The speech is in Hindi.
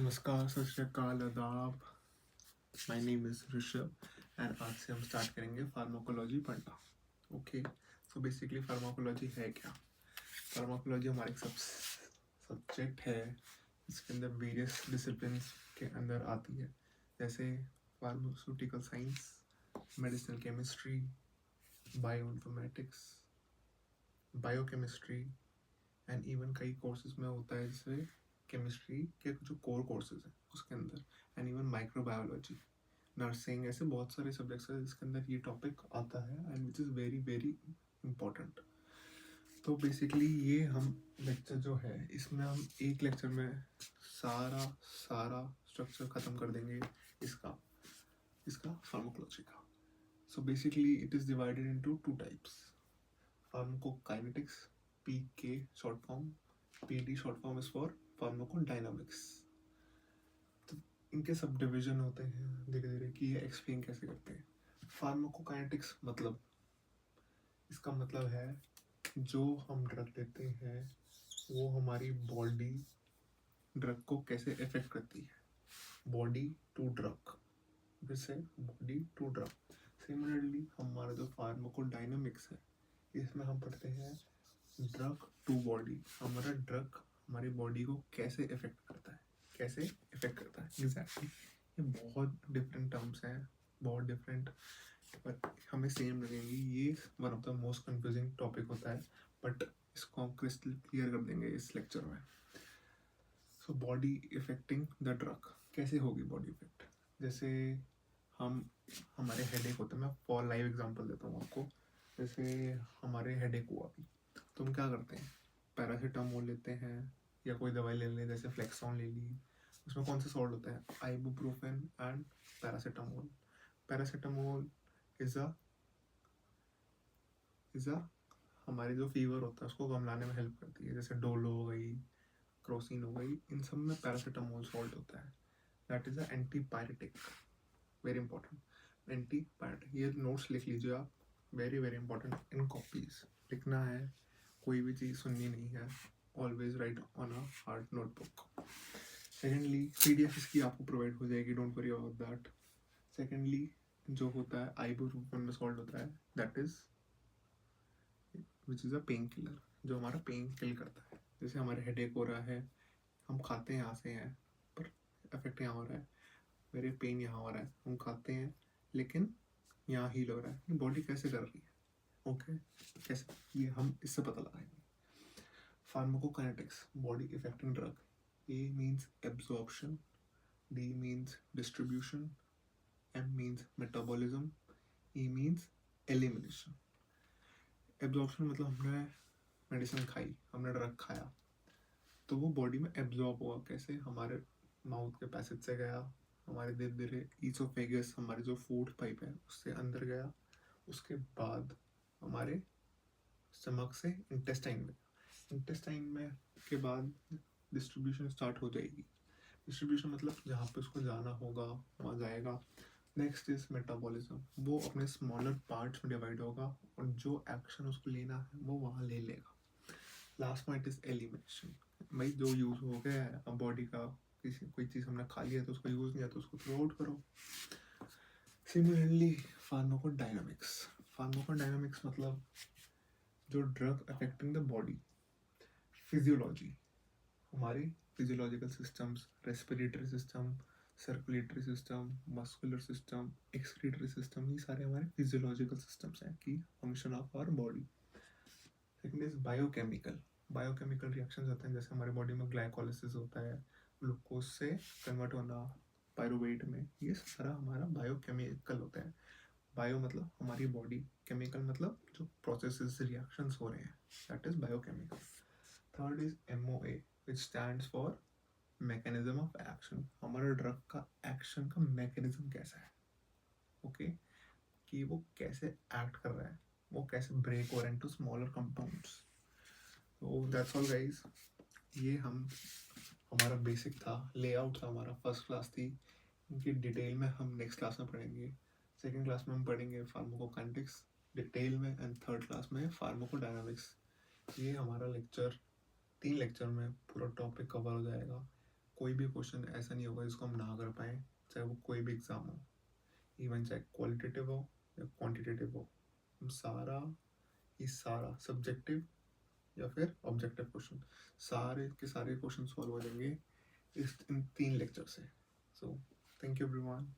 नमस्कार, सत श्री अकाल, आदाब। My name is Rishabh and आज से हम स्टार्ट करेंगे फार्माकोलॉजी पढ़ना। ओके, सो बेसिकली फार्माकोलॉजी है क्या? फार्माकोलॉजी हमारा एक सब्जेक्ट है इसके अंदर वेरियस डिसिप्लिन्स के अंदर आती है, जैसे pharmaceutical science, medicinal chemistry, bioinformatics, biochemistry and even कई कोर्सेज में होता है जैसे केमिस्ट्री के जो कोर कोर्सेज हैं उसके अंदर, एंड इवन माइक्रोबायोलॉजी, नर्सिंग, ऐसे बहुत सारे सब्जेक्ट्स हैं जिसके अंदर ये टॉपिक आता है and which is very very important. तो बेसिकली ये हम लेक्चर जो है इसमें हम एक लेक्चर में सारा सारा स्ट्रक्चर ख़त्म कर देंगे इसका इसका फार्माकोलॉजी का। So basically it is divided into two types: pharmacokinetics, PK short form, PD short form is for pharmacodynamics. तो इनके सब डिवीजन होते हैं धीरे धीरे कि ये एक्सप्लेन कैसे करते हैं। फार्माकोकाइनेटिक्स मतलब, इसका मतलब है जो हम ड्रग लेते हैं वो हमारी बॉडी ड्रग को कैसे इफेक्ट करती है, बॉडी टू ड्रग, जैसे बॉडी टू ड्रग। सिमिलरली हमारा जो फार्माकोडायनामिक्स है इसमें हम पढ़ते हैं ड्रग टू बॉडी, हमारा ड्रग हमारी बॉडी को कैसे इफेक्ट करता है, कैसे इफेक्ट करता है एग्जैक्टली। ये बहुत डिफरेंट टर्म्स हैं, बहुत डिफरेंट, पर हमें सेम लगेंगी। ये one of the most confusing topic होता है, बट इसको हम क्रिस्टल क्लियर कर देंगे इस लेक्चर में। So body affecting the drug, कैसे होगी बॉडी इफेक्ट? जैसे हमारे हेडेक होता है, मैं फॉर लाइव एग्जांपल देता हूँ आपको। जैसे हमारे हेडेक हुआ अभी, तो हम क्या करते हैं, पैरासीटामोल लेते हैं या कोई दवाई ले लें, जैसे फ्लेक्सॉन ले ली। उसमें कौन से सॉल्ट होते हैं? Ibuprofen and paracetamol. Paracetamol is a हमारी जो फीवर होता है उसको कम लाने में हेल्प करती है, जैसे डोलो हो गई, क्रोसिन हो गई, इन सब में पैरासीटामोल सॉल्ट होता है। That is a antipyretic, very important. Antipyretic, ये नोट्स लिख लीजिए आप, वेरी वेरी इंपॉर्टेंट। इन कॉपीज लिखना है, कोई भी चीज़ सुननी नहीं है, always right on a hard notebook. Secondly PDF इसकी आपको प्रोवाइड हो जाएगी, don't worry about that. Secondly जो होता है आइबुप्रोफेन में सॉल्ट होता है, that is which is a pain killer, जो हमारा पेन किल करता है। जैसे हमारे हेडेक हो रहा है, हम खाते हैं यहाँ से हैं, पर इफेक्ट यहाँ हो रहा है, मेरे पेन यहाँ हो रहा है, हम खाते हैं लेकिन यहाँ हील हो रहा है, बॉडी कैसे कर रही है, ओके कैसे, ये हम इससे पता लगाएंगे। Pharmacokinetics, body affecting drug. A means absorption, D means distribution, M means metabolism, E means elimination. Absorption मतलब हमने मेडिसिन खाई, हमने ड्रग खाया, तो वो बॉडी में एब्जॉर्ब हुआ कैसे, हमारे माउथ के पैसेज से गया, हमारे धीरे धीरे ईसोफेगस, हमारी जो फूड पाइप है उससे अंदर गया, उसके बाद हमारे स्टमक से इंटेस्टाइन में, इंटेस्टाइन में के बाद डिस्ट्रीब्यूशन स्टार्ट हो जाएगी। डिस्ट्रीब्यूशन मतलब जहाँ पे उसको जाना होगा वहाँ जाएगा। नेक्स्ट इज मेटाबॉलिज्म, वो अपने स्मॉलर पार्ट्स में डिवाइड होगा और जो एक्शन उसको लेना है वो वहाँ ले लेगा। लास्ट पॉइंट इज एलिमिनेशन, भाई जो यूज़ हो गया है अब बॉडी का, किसी कोई चीज़ हमने खा लिया तो उसका यूज़ नहीं है तो उसको थ्रो आउट करो। सिमिलरली फार्माकोडायनामिक्स, फार्माकोडायनामिक्स मतलब जो drug affecting the body, physiology, हमारे physiological systems, respiratory system, circulatory system, muscular system, excretory system, ये सारे हमारे फिजियोलॉजिकल सिस्टम्स हैं कि function of our body. Second is biochemical, biochemical reactions होते हैं, जैसे हमारी बॉडी में ग्लाइकोलाइसिस होता है, ग्लूकोज से कन्वर्ट होना पायरुवेट में, ये सारा हमारा बायोकेमिकल होता है। बायो मतलब हमारी बॉडी, केमिकल मतलब जो प्रोसेसेस रिएक्शंस हो रहे हैं, that is biochemical. Third is MOA which stands for mechanism of action, हमारा ड्रग का एक्शन का मैकेनिज्म कैसा है, ओके कि वो कैसे एक्ट कर रहा है, वो कैसे ब्रेक हो रहा है इनटू स्मॉलर कंपाउंड्स। तो दैट्स ऑल गाइस, ये हमारा बेसिक था, लेआउट था हमारा, फर्स्ट क्लास थी, इनकी डिटेल में हम नेक्स्ट क्लास में पढ़ेंगे। सेकेंड क्लास में हम पढ़ेंगे फार्माकोकाइनेटिक्स डिटेल में, एंड थर्ड क्लास में फार्माकोडायनामिक्स। ये हमारा लेक्चर 3 लेक्चर में पूरा टॉपिक कवर हो जाएगा। कोई भी क्वेश्चन ऐसा नहीं होगा जिसको हम ना कर पाए, चाहे वो कोई भी एग्ज़ाम हो, इवन चाहे क्वालिटेटिव हो या क्वांटिटेटिव हो। हम सारा सब्जेक्टिव या फिर ऑब्जेक्टिव क्वेश्चन, सारे के सारे क्वेश्चन सॉल्व हो जाएंगे इन 3 लेक्चर से। So thank you everyone.